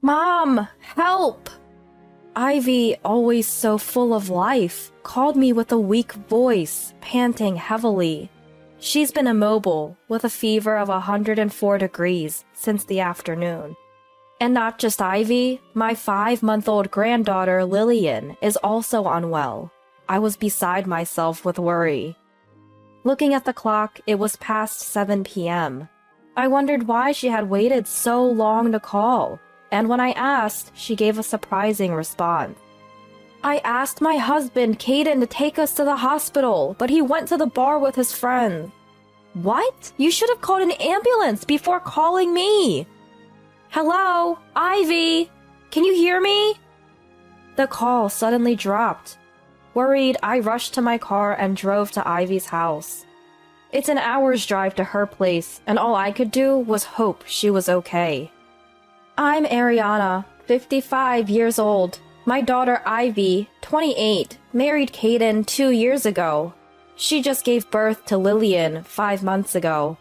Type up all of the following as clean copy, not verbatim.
Mom, help! Ivy, always so full of life, called me with a weak voice, panting heavily. She's been immobile, with a fever of 104 degrees, since the afternoon. And not just Ivy, my 5-month-old granddaughter Lillian is also unwell. I was beside myself with worry. Looking at the clock, it was past 7 p.m. I wondered why she had waited so long to call, and when I asked, she gave a surprising response. I asked my husband, Caden, to take us to the hospital, but he went to the bar with his friends. What? You should have called an ambulance before calling me. Hello, Ivy? Can you hear me? The call suddenly dropped. Worried, I rushed to my car and drove to Ivy's house. It's an hour's drive to her place, and all I could do was hope she was okay. I'm Ariana, 55 years old. My daughter Ivy, 28, married Caden 2 years ago. She just gave birth to Lillian 5 months ago.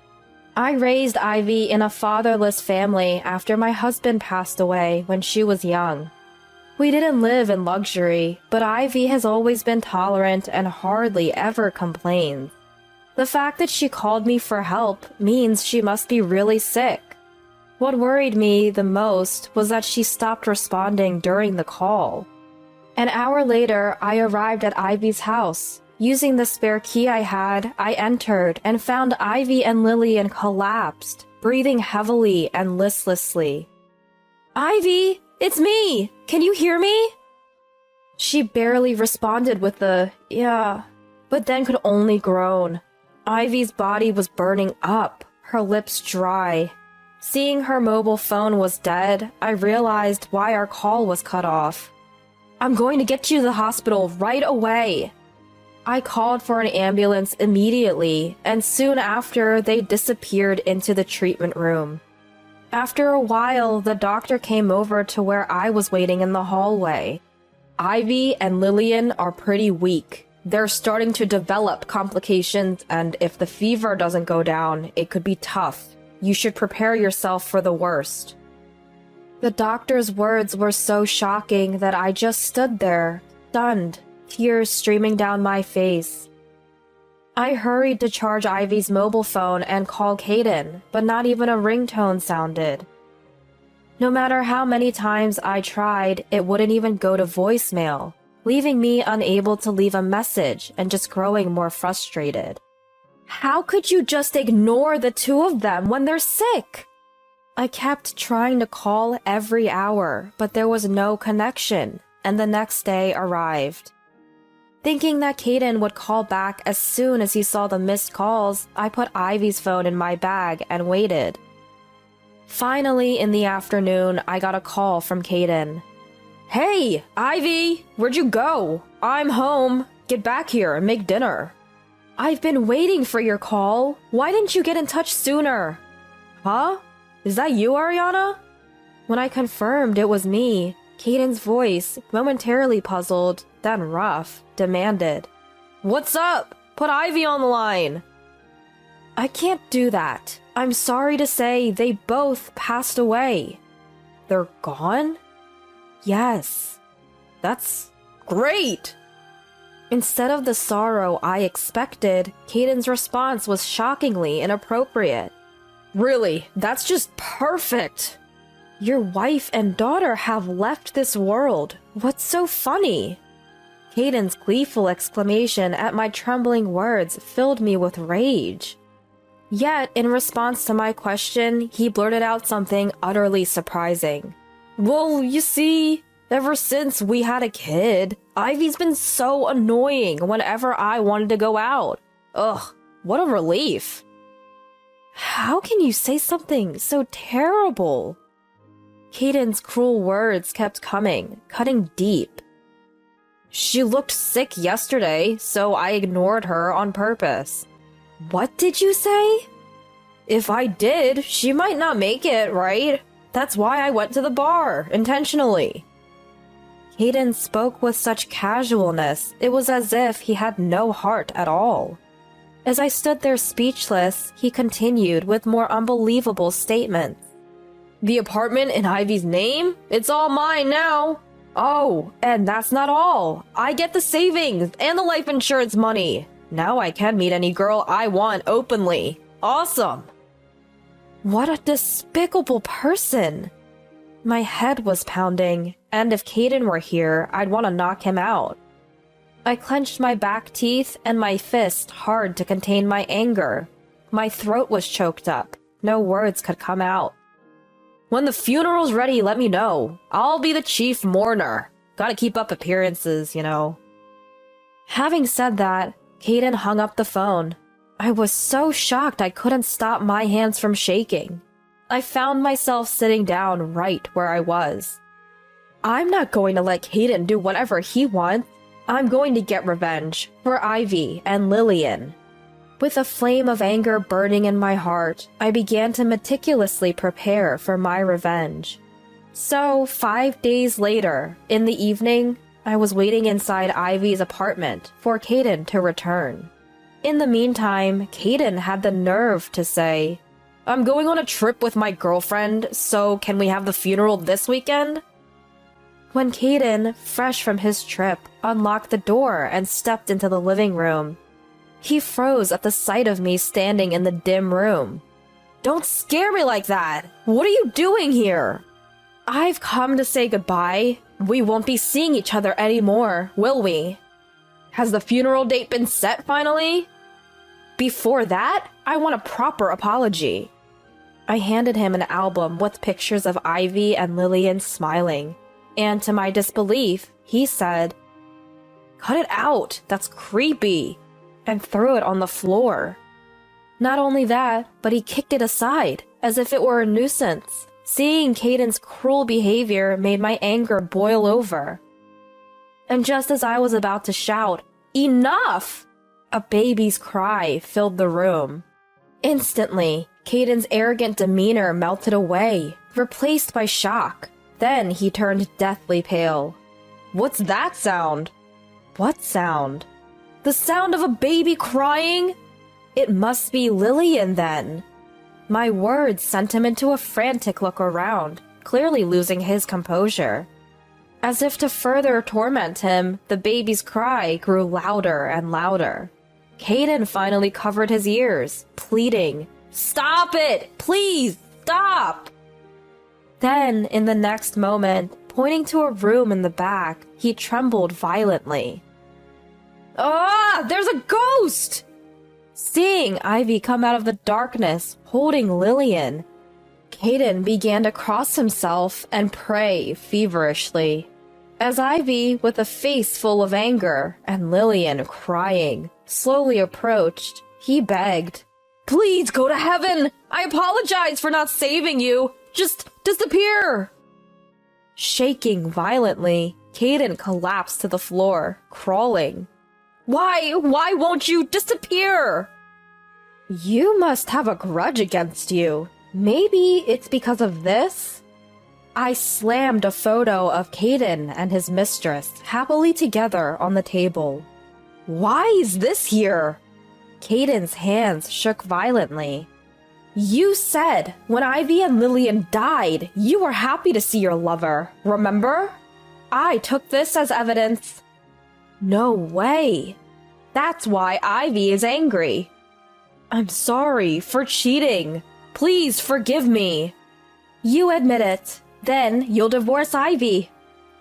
I raised Ivy in a fatherless family after my husband passed away when she was young. We didn't live in luxury, but Ivy has always been tolerant and hardly ever complains. The fact that she called me for help means she must be really sick. What worried me the most was that she stopped responding during the call. An hour later, I arrived at Ivy's house. Using the spare key I had, I entered and found Ivy and Lillian collapsed, breathing heavily and listlessly. Ivy, it's me! Can you hear me? She barely responded with the, yeah, but then could only groan. Ivy's body was burning up, her lips dry. Seeing her mobile phone was dead, I realized why our call was cut off. I'm going to get you to the hospital right away. I called for an ambulance immediately, and soon after, they disappeared into the treatment room. After a while, the doctor came over to where I was waiting in the hallway. Ivy and Lillian are pretty weak. They're starting to develop complications, and if the fever doesn't go down, it could be tough. You should prepare yourself for the worst. The doctor's words were so shocking that I just stood there, stunned, tears streaming down my face. I hurried to charge Ivy's mobile phone and call Caden, but not even a ringtone sounded. No matter how many times I tried, it wouldn't even go to voicemail, leaving me unable to leave a message and just growing more frustrated. How could you just ignore the two of them when they're sick? I kept trying to call every hour, but there was no connection, and the next day arrived. Thinking that Caden would call back as soon as he saw the missed calls, I put Ivy's phone in my bag and waited. Finally, in the afternoon, I got a call from Caden. Hey, Ivy! Where'd you go? I'm home. Get back here and make dinner. I've been waiting for your call. Why didn't you get in touch sooner? Huh? Is that you, Ariana? When I confirmed it was me, Caden's voice, momentarily puzzled, then rough, demanded, What's up? Put Ivy on the line. I can't do that. I'm sorry to say they both passed away. They're gone? Yes. That's great. Instead of the sorrow I expected, Caden's response was shockingly inappropriate. Really, that's just perfect. Your wife and daughter have left this world. What's so funny? Caden's gleeful exclamation at my trembling words filled me with rage. Yet, in response to my question, he blurted out something utterly surprising. Well, you see, ever since we had a kid, Ivy's been so annoying whenever I wanted to go out. Ugh, what a relief. How can you say something so terrible? Caden's cruel words kept coming, cutting deep. She looked sick yesterday, so I ignored her on purpose. What did you say? If I did, she might not make it, right? That's why I went to the bar, intentionally. Caden spoke with such casualness, it was as if he had no heart at all. As I stood there speechless, he continued with more unbelievable statements. The apartment in Ivy's name? It's all mine now. Oh, and that's not all. I get the savings and the life insurance money. Now I can meet any girl I want openly. Awesome. What a despicable person. My head was pounding, and if Caden were here, I'd want to knock him out. I clenched my back teeth and my fist hard to contain my anger. My throat was choked up. No words could come out. When the funeral's ready, let me know. I'll be the chief mourner. Gotta keep up appearances, you know. Having said that, Caden hung up the phone. I was so shocked I couldn't stop my hands from shaking. I found myself sitting down right where I was. I'm not going to let Caden do whatever he wants. I'm going to get revenge for Ivy and Lillian. With a flame of anger burning in my heart, I began to meticulously prepare for my revenge. So, 5 days later, in the evening, I was waiting inside Ivy's apartment for Caden to return. In the meantime, Caden had the nerve to say, "I'm going on a trip with my girlfriend, so can we have the funeral this weekend?" When Caden, fresh from his trip, unlocked the door and stepped into the living room, he froze at the sight of me standing in the dim room. "Don't scare me like that! What are you doing here?" "I've come to say goodbye. We won't be seeing each other anymore, will we?" "Has the funeral date been set finally?" "Before that, I want a proper apology." I handed him an album with pictures of Ivy and Lillian smiling, and to my disbelief, he said, "Cut it out, that's creepy," and threw it on the floor. Not only that, but he kicked it aside, as if it were a nuisance. Seeing Caden's cruel behavior made my anger boil over. And just as I was about to shout, "Enough!" a baby's cry filled the room. Instantly, Caden's arrogant demeanor melted away, replaced by shock. Then he turned deathly pale. "What's that sound?" "What sound?" "The sound of a baby crying?" "It must be Lillian, then." My words sent him into a frantic look around, clearly losing his composure. As if to further torment him, the baby's cry grew louder and louder. Caden finally covered his ears, pleading, "Stop it! Please, stop!" Then, in the next moment, pointing to a room in the back, he trembled violently. "Ah! There's a ghost!" Seeing Ivy come out of the darkness, holding Lillian, Caden began to cross himself and pray feverishly. As Ivy, with a face full of anger, and Lillian crying, slowly approached, he begged, "Please go to heaven! I apologize for not saving you! Just disappear!" Shaking violently, Caden collapsed to the floor, crawling. Why won't you disappear?" "You must have a grudge against you. Maybe it's because of this?" I slammed a photo of Caden and his mistress happily together on the table. "Why is this here?" Caden's hands shook violently. "You said when Ivy and Lillian died, you were happy to see your lover, remember? I took this as evidence." "No way. That's why Ivy is angry." "I'm sorry for cheating. Please forgive me." "You admit it. Then you'll divorce Ivy.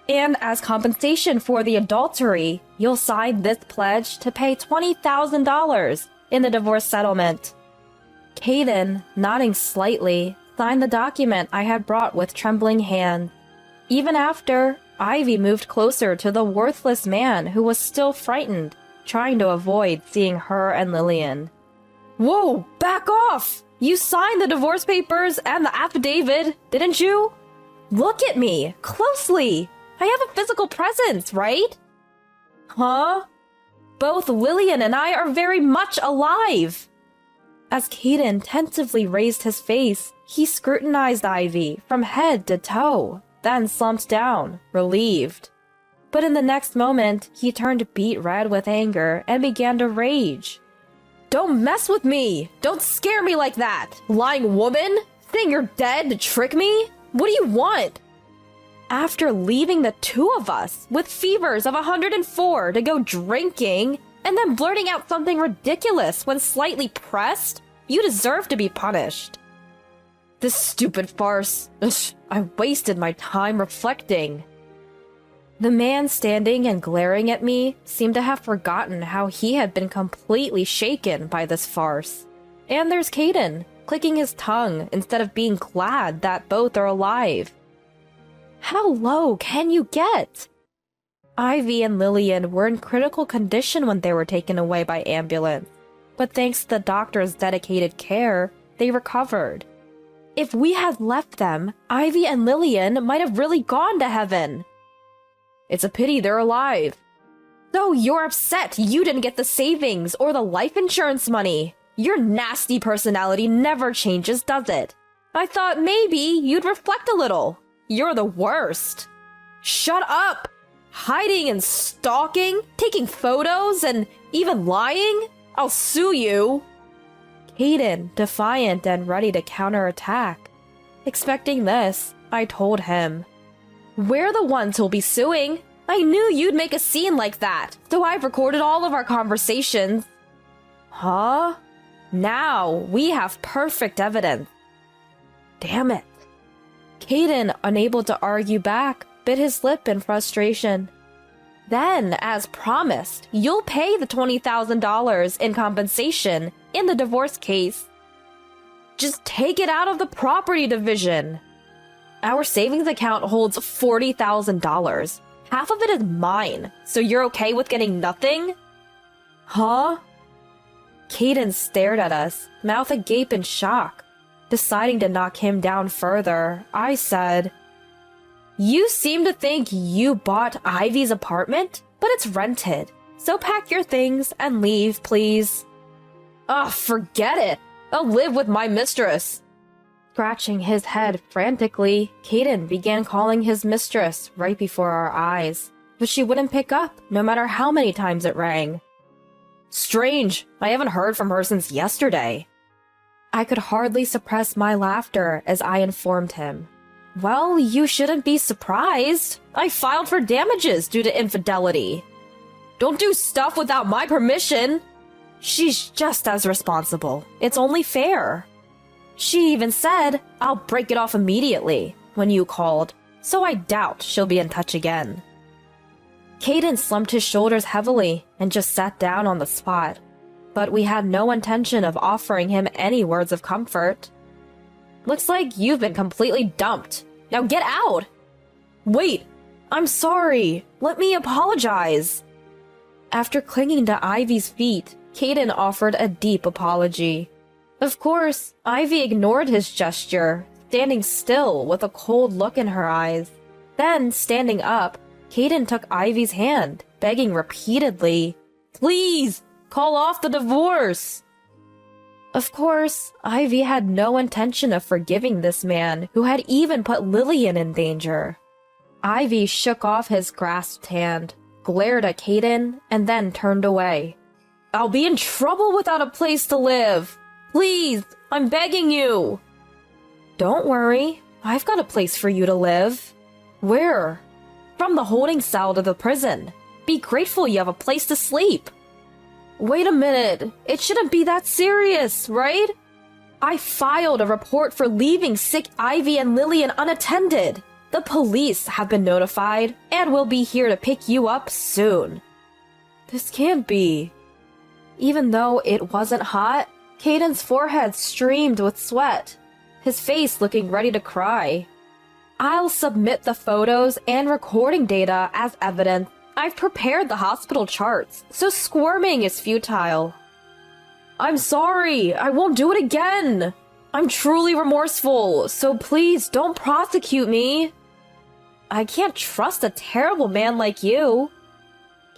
And as compensation for the adultery, you'll sign this pledge to pay $20,000 in the divorce settlement." Caden, nodding slightly, signed the document I had brought with trembling hand. Even after, Ivy moved closer to the worthless man who was still frightened, trying to avoid seeing her and Lillian. "Whoa, back off! You signed the divorce papers and the affidavit, didn't you? Look at me, closely! I have a physical presence, right?" "Huh? Both Lillian and I are very much alive!" As Caden tentatively raised his face, he scrutinized Ivy from head to toe, then slumped down, relieved. But in the next moment, he turned beet red with anger and began to rage. "Don't mess with me! Don't scare me like that, lying woman! Saying you're dead to trick me? What do you want? After leaving the two of us with fevers of 104 to go drinking, and then blurting out something ridiculous when slightly pressed, you deserve to be punished. This stupid farce. I wasted my time reflecting. The man standing and glaring at me seemed to have forgotten how he had been completely shaken by this farce. And there's Caden, clicking his tongue instead of being glad that both are alive. How low can you get? Ivy and Lillian were in critical condition when they were taken away by ambulance, but thanks to the doctor's dedicated care, they recovered. If we had left them, Ivy and Lillian might have really gone to heaven. It's a pity they're alive. So you're upset you didn't get the savings or the life insurance money. Your nasty personality never changes, does it? I thought maybe you'd reflect a little. You're the worst. Shut up! Hiding and stalking, taking photos, and even lying? I'll sue you! Caden, defiant and ready to counterattack. Expecting this, I told him, "We're the ones who'll be suing. I knew you'd make a scene like that, so I've recorded all of our conversations." Huh? Now we have perfect evidence. Damn it. Caden, unable to argue back, bit his lip in frustration. Then, as promised, you'll pay the $20,000 in compensation in the divorce case. Just take it out of the property division. Our savings account holds $40,000. Half of it is mine, so you're okay with getting nothing? Huh? Caden stared at us, mouth agape in shock. Deciding to knock him down further, I said, "You seem to think you bought Ivy's apartment, but it's rented. So pack your things and leave, please." Ugh, forget it. I'll live with my mistress. Scratching his head frantically, Caden began calling his mistress right before our eyes, but she wouldn't pick up no matter how many times it rang. Strange, I haven't heard from her since yesterday. I could hardly suppress my laughter as I informed him. Well, you shouldn't be surprised. I filed for damages due to infidelity. Don't do stuff without my permission. She's just as responsible. It's only fair. She even said, "I'll break it off immediately," when you called, so I doubt she'll be in touch again. Caden slumped his shoulders heavily and just sat down on the spot, but we had no intention of offering him any words of comfort. Looks like you've been completely dumped. Now get out! Wait, I'm sorry. Let me apologize. After clinging to Ivy's feet, Caden offered a deep apology. Of course, Ivy ignored his gesture, standing still with a cold look in her eyes. Then, standing up, Caden took Ivy's hand, begging repeatedly, "Please, call off the divorce!" Of course, Ivy had no intention of forgiving this man who had even put Lillian in danger. Ivy shook off his grasped hand, glared at Caden, and then turned away. "I'll be in trouble without a place to live! Please, I'm begging you!" "Don't worry, I've got a place for you to live." "Where?" "From the holding cell to the prison. Be grateful you have a place to sleep." Wait a minute, it shouldn't be that serious, right? I filed a report for leaving sick Ivy and Lillian unattended. The police have been notified and will be here to pick you up soon. This can't be. Even though it wasn't hot, Caden's forehead streamed with sweat, his face looking ready to cry. I'll submit the photos and recording data as evidence. I've prepared the hospital charts, so squirming is futile. I'm sorry, I won't do it again. I'm truly remorseful, so please don't prosecute me. I can't trust a terrible man like you.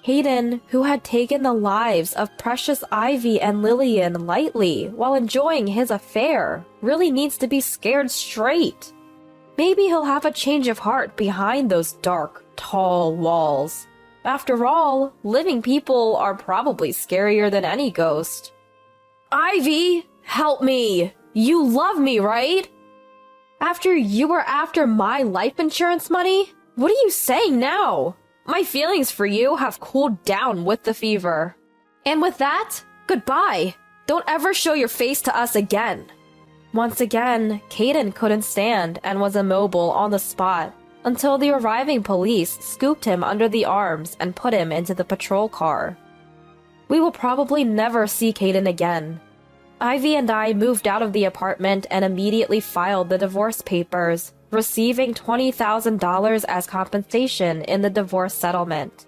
Caden, who had taken the lives of precious Ivy and Lillian lightly while enjoying his affair, really needs to be scared straight. Maybe he'll have a change of heart behind those dark, tall walls. After all, living people are probably scarier than any ghost. Ivy, help me! You love me, right? After you were after my life insurance money? What are you saying now? My feelings for you have cooled down with the fever. And with that, goodbye. Don't ever show your face to us again. Once again, Caden couldn't stand and was immobile on the spot until the arriving police scooped him under the arms and put him into the patrol car. We will probably never see Caden again. Ivy and I moved out of the apartment and immediately filed the divorce papers, receiving $20,000 as compensation in the divorce settlement.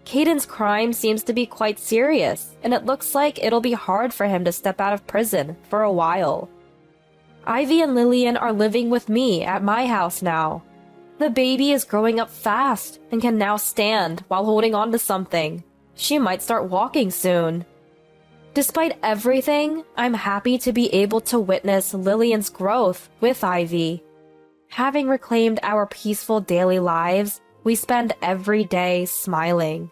Caden's crime seems to be quite serious, and it looks like it'll be hard for him to step out of prison for a while. Ivy and Lillian are living with me at my house now. The baby is growing up fast and can now stand while holding on to something. She might start walking soon. Despite everything, I'm happy to be able to witness Lillian's growth with Ivy. Having reclaimed our peaceful daily lives, we spend every day smiling.